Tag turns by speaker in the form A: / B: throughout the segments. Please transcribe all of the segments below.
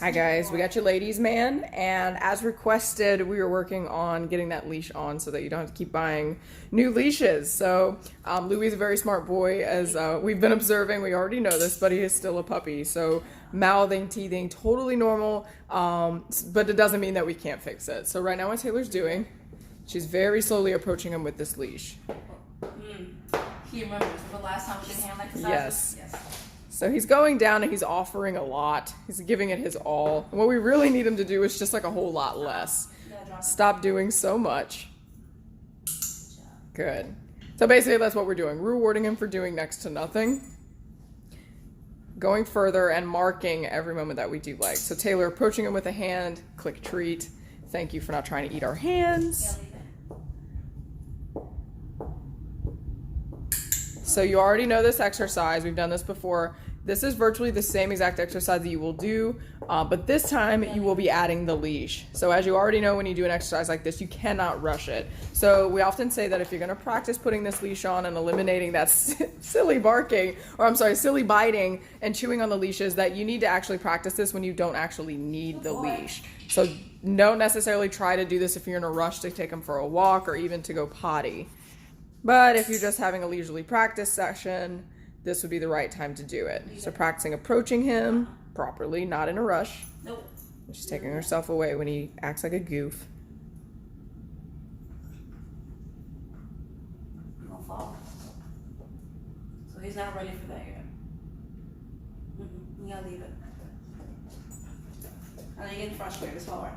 A: Hi guys, we got your ladies man, and as requested we were working on getting that leash on so that you don't have to keep buying new leashes. So Louie is a very smart boy, as we've been observing. We already know this, but he is still a puppy, so mouthing, teething, totally normal, but it doesn't mean that we can't fix it. So right now what Taylor's doing, she's very slowly approaching him with this leash.
B: He remembers the last time we did hand exercises?
A: Yes. So he's going down and he's offering a lot. He's giving it his all. And what we really need him to do is just like a whole lot less. Stop doing so much. Good. So basically that's what we're doing. Rewarding him for doing next to nothing. Going further and marking every moment that we do like. So Taylor approaching him with a hand, click treat. Thank you for not trying to eat our hands. So you already know this exercise. We've done this before. This is virtually the same exact exercise that you will do, but this time you will be adding the leash. So as you already know, when you do an exercise like this, you cannot rush it. So we often say that if you're going to practice putting this leash on and eliminating that silly barking, or I'm sorry, silly biting and chewing on the leashes, that you need to actually practice this when you don't actually need the leash. So don't necessarily try to do this if you're in a rush to take them for a walk or even to go potty. But if you're just having a leisurely practice session, this would be the right time to do it. So practicing approaching him properly, not in a rush.
B: Nope.
A: She's taking herself away when he acts like a goof.
B: He's gonna fall. So he's not ready for that yet. You gotta leave it. I know you're getting frustrated, it's hard.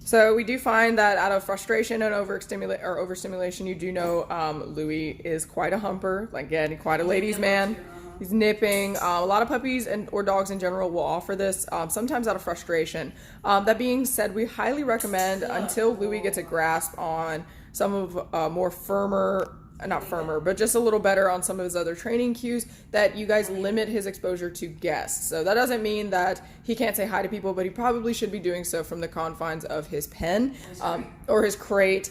A: So we do find that out of frustration and overstimulation, you do know Louie is quite a humper, like again, quite a ladies' man. He's nipping. A lot of puppies or dogs in general will offer this, sometimes out of frustration. That being said, we highly recommend, until Louie gets a grasp on some of more firmer, not firmer, but just a little better on some of his other training cues, that you guys limit his exposure to guests. So that doesn't mean that he can't say hi to people, but he probably should be doing so from the confines of his pen or his crate,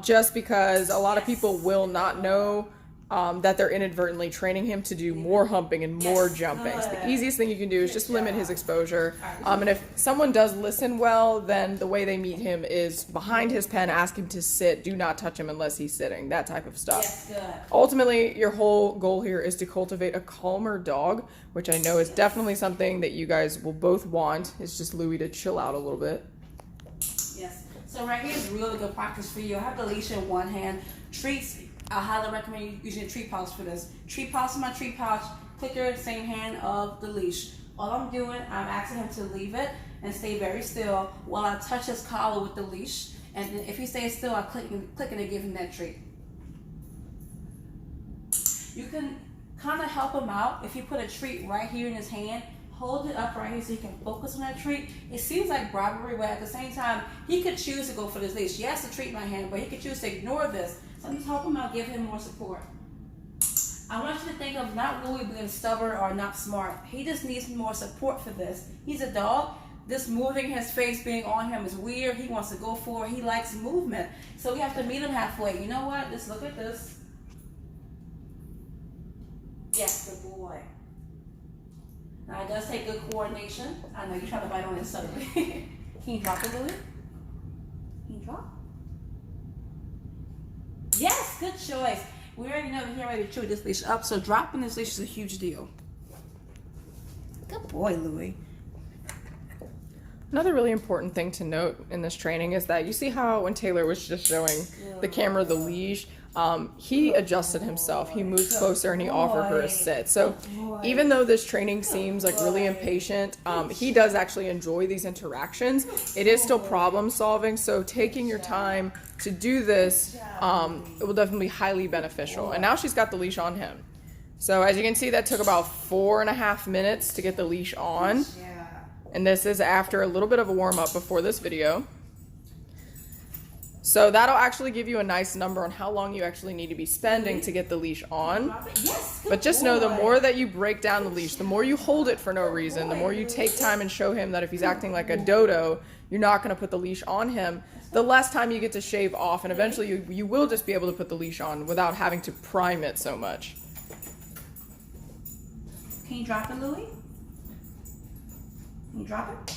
A: just because a lot of people will not know that they're inadvertently training him to do more humping and more jumping. So the easiest thing you can do is just limit his exposure. And if someone does listen well, then the way they meet him is behind his pen, ask him to sit, do not touch him unless he's sitting, that type of stuff.
B: Yes, good.
A: Ultimately, your whole goal here is to cultivate a calmer dog, which I know is definitely something that you guys will both want. It's just Louie to chill out a little bit.
B: Yes. So right here is really good practice for you. I have the leash in one hand. Treats, I highly recommend you using a treat pouch for this. Treat pouch in my treat pouch, clicker, same hand of the leash. All I'm doing, I'm asking him to leave it and stay very still while I touch his collar with the leash. And then if he stays still, I click and give him that treat. You can kind of help him out if you put a treat right here in his hand. Hold it up right here so he can focus on that treat. It seems like bribery, but at the same time, he could choose to go for this leash. He has to treat my hand, but he could choose to ignore this. So just help him out, give him more support. I want you to think of not Louie being stubborn or not smart. He just needs more support for this. He's a dog. This moving his face being on him is weird. He wants to go for it. He likes movement. So we have to meet him halfway. You know what? Just look at this. Yes, good boy. Now it does take good coordination. I know you're trying to bite on it suddenly. Can you drop it, Louie? Can you drop? Yes, good choice. We already know that he's ready to chew this leash up, so dropping this leash is a huge deal. Good boy, Louie.
A: Another really important thing to note in this training is that you see how when Taylor was just showing the camera the leash, he adjusted himself. He moved closer and he offered her a sit. So even though this training seems like really impatient, he does actually enjoy these interactions. It is still problem solving. So taking your time to do this, it will definitely be highly beneficial. And now she's got the leash on him. So as you can see, that took about 4.5 minutes to get the leash on. And this is after a little bit of a warm up before this video. So that'll actually give you a nice number on how long you actually need to be spending to get the leash on. But just know the more that you break down the leash, the more you hold it for no reason, the more you take time and show him that if he's acting like a dodo, you're not going to put the leash on him, the less time you get to shave off, and eventually you will just be able to put the leash on without having to prime it so much.
B: Can you drop it, Louie? You drop it.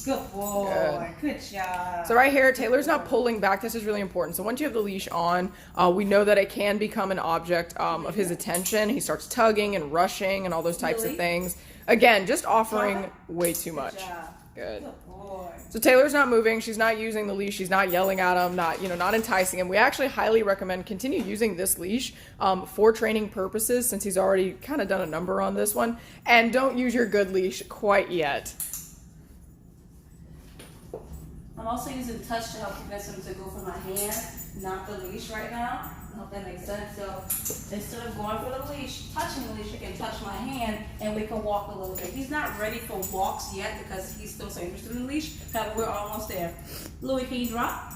B: Good boy. Good job.
A: So right here, Taylor's not pulling back. This is really important. So once you have the leash on, we know that it can become an object of his attention. He starts tugging and rushing and all those types of things. Again, just offering way too much. Good.
B: Good boy.
A: So Taylor's not moving. She's not using the leash. She's not yelling at him, not enticing him. We actually highly recommend continue using this leash for training purposes, since he's already kind of done a number on this one. And don't use your good leash quite yet.
B: I'm also using touch to help prevent him to go for my hand, not the leash right now. I hope that makes sense. So instead of going for the leash, touching the leash, you can touch my hand and we can walk a little bit. He's not ready for walks yet because he's still so interested in the leash, but we're almost there. Louie, can you drop?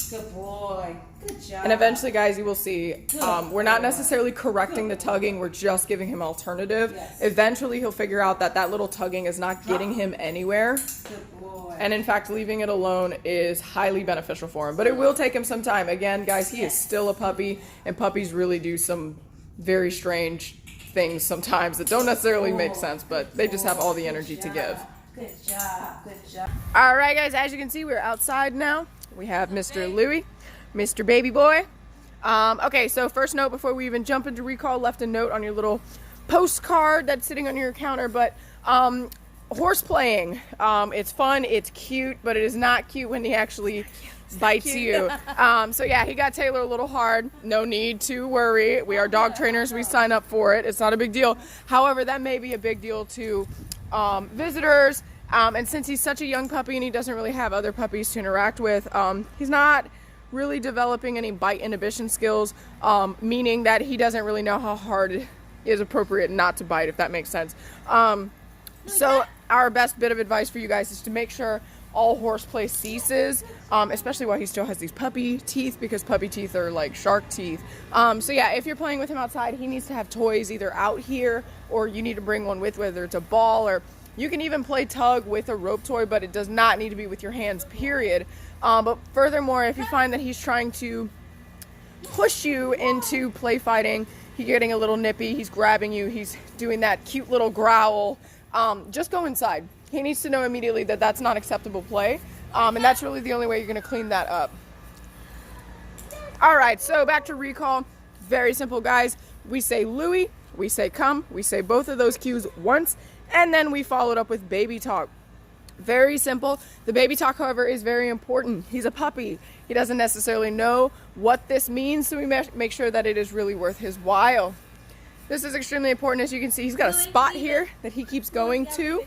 B: Good boy. Good job.
A: And eventually, guys, you will see we're not necessarily correcting the tugging. We're just giving him alternative.
B: Yes.
A: Eventually, he'll figure out that that little tugging is not getting him anywhere.
B: Good boy.
A: And in fact, leaving it alone is highly beneficial for him. But it will take him some time. Again, guys, he is still a puppy, and puppies really do some very strange things sometimes that don't necessarily make sense, but they just have all the energy to give.
B: Good job. Good job.
A: All right, guys, as you can see, we're outside now. We have Mr. Louie, Mr. Baby Boy. Okay, so first note before we even jump into recall, left a note on your little postcard that's sitting on your counter, but horse playing, it's fun, it's cute, but it is not cute when he actually bites you. So yeah, he got Taylor a little hard. No need to worry. We are dog trainers. We sign up for it. It's not a big deal. However, that may be a big deal to visitors. And since he's such a young puppy and he doesn't really have other puppies to interact with, he's not really developing any bite inhibition skills, meaning that he doesn't really know how hard it is appropriate not to bite, if that makes sense. So our best bit of advice for you guys is to make sure all horseplay ceases, especially while he still has these puppy teeth, because puppy teeth are like shark teeth. So yeah, if you're playing with him outside, he needs to have toys either out here, or you need to bring one with, whether it's a ball, or you can even play tug with a rope toy, but it does not need to be with your hands, period. But furthermore, if you find that he's trying to push you into play fighting, he's getting a little nippy, he's grabbing you, he's doing that cute little growl, just go inside. He needs to know immediately that that's not acceptable play, and that's really the only way you're going to clean that up. All right, so back to recall. Very simple, guys. We say Louie, we say come, we say both of those cues once, and then we follow it up with baby talk. Very simple. The baby talk, however, is very important. He's a puppy. He doesn't necessarily know what this means, so we make sure that it is really worth his while. This is extremely important. As you can see, he's got a spot here that he keeps going to.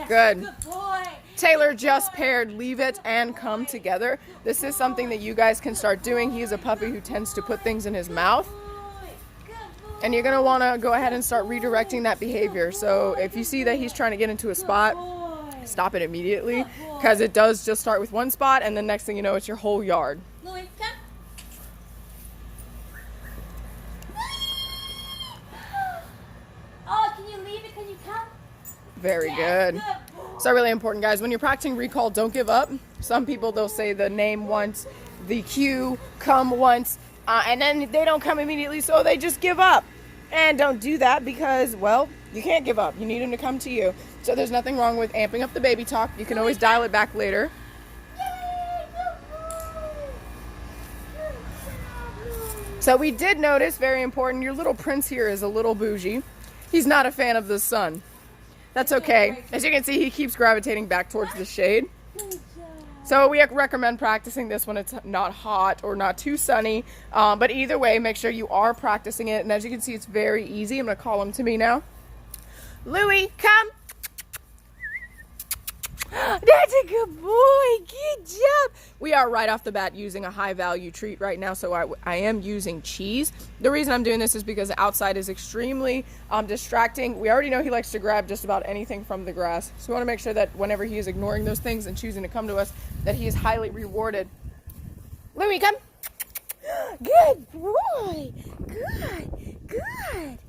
A: Good.
B: Good boy.
A: Taylor just paired leave it and come together. This is something that you guys can start doing. He is a puppy who tends to put things in his mouth. And you're going to want to go ahead and start redirecting that behavior. So if you see that he's trying to get into a spot, stop it immediately, because it does just start with one spot, and the next thing you know, it's your whole yard.
B: Louie, come. Oh, can you leave it? Can you come?
A: Very good. So really important, guys. When you're practicing recall, don't give up. Some people, they'll say the name once, the cue, come once, and then they don't come immediately, so they just give up. And don't do that, because, well, you can't give up. You need him to come to you. So there's nothing wrong with amping up the baby talk. You can always dial it back later. So we did notice, very important, your little prince here is a little bougie. He's not a fan of the sun. That's okay. As you can see, he keeps gravitating back towards the shade. So we recommend practicing this when it's not hot or not too sunny. But either way, make sure you are practicing it. And as you can see, it's very easy. I'm going to call him to me now. Louie, come. That's a good boy. Good job. We are right off the bat using a high value treat right now, so I am using cheese. The reason I'm doing this is because outside is extremely distracting. We already know he likes to grab just about anything from the grass, so we want to make sure that whenever he is ignoring those things and choosing to come to us, that he is highly rewarded. Louie, come. Good boy.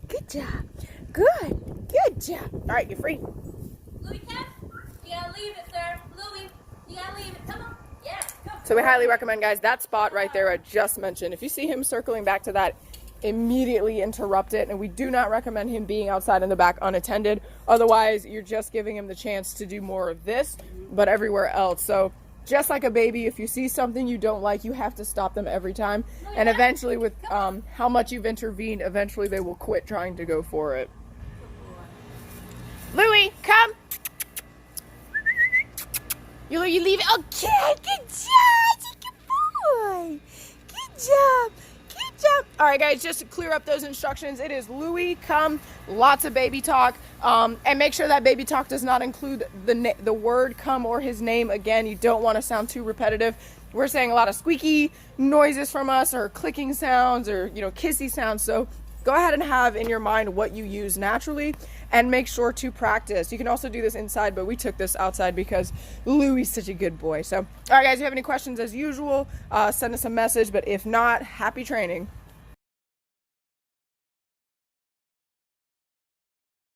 A: Good job. Good job. All right, you're free.
B: Louie, come. You gotta leave it, sir. Louie, you gotta leave it. Come on. Yeah, come.
A: So we highly recommend, guys, that spot right there I just mentioned. If you see him circling back to that, immediately interrupt it, and we do not recommend him being outside in the back unattended. Otherwise, you're just giving him the chance to do more of this, but everywhere else. So just like a baby, if you see something you don't like, you have to stop them every time. And eventually, with how much you've intervened, eventually they will quit trying to go for it. Louie, come. You leave it. Okay, good job. Good boy. Good job. Good job. All right, guys, just to clear up those instructions, it is Louie, come, lots of baby talk, and make sure that baby talk does not include the word come or his name. Again, you don't want to sound too repetitive. We're saying a lot of squeaky noises from us, or clicking sounds, or kissy sounds. So go ahead and have in your mind what you use naturally, and make sure to practice. You can also do this inside, but we took this outside because Louie's such a good boy. So, all right, guys, if you have any questions, as usual, send us a message. But if not, happy training.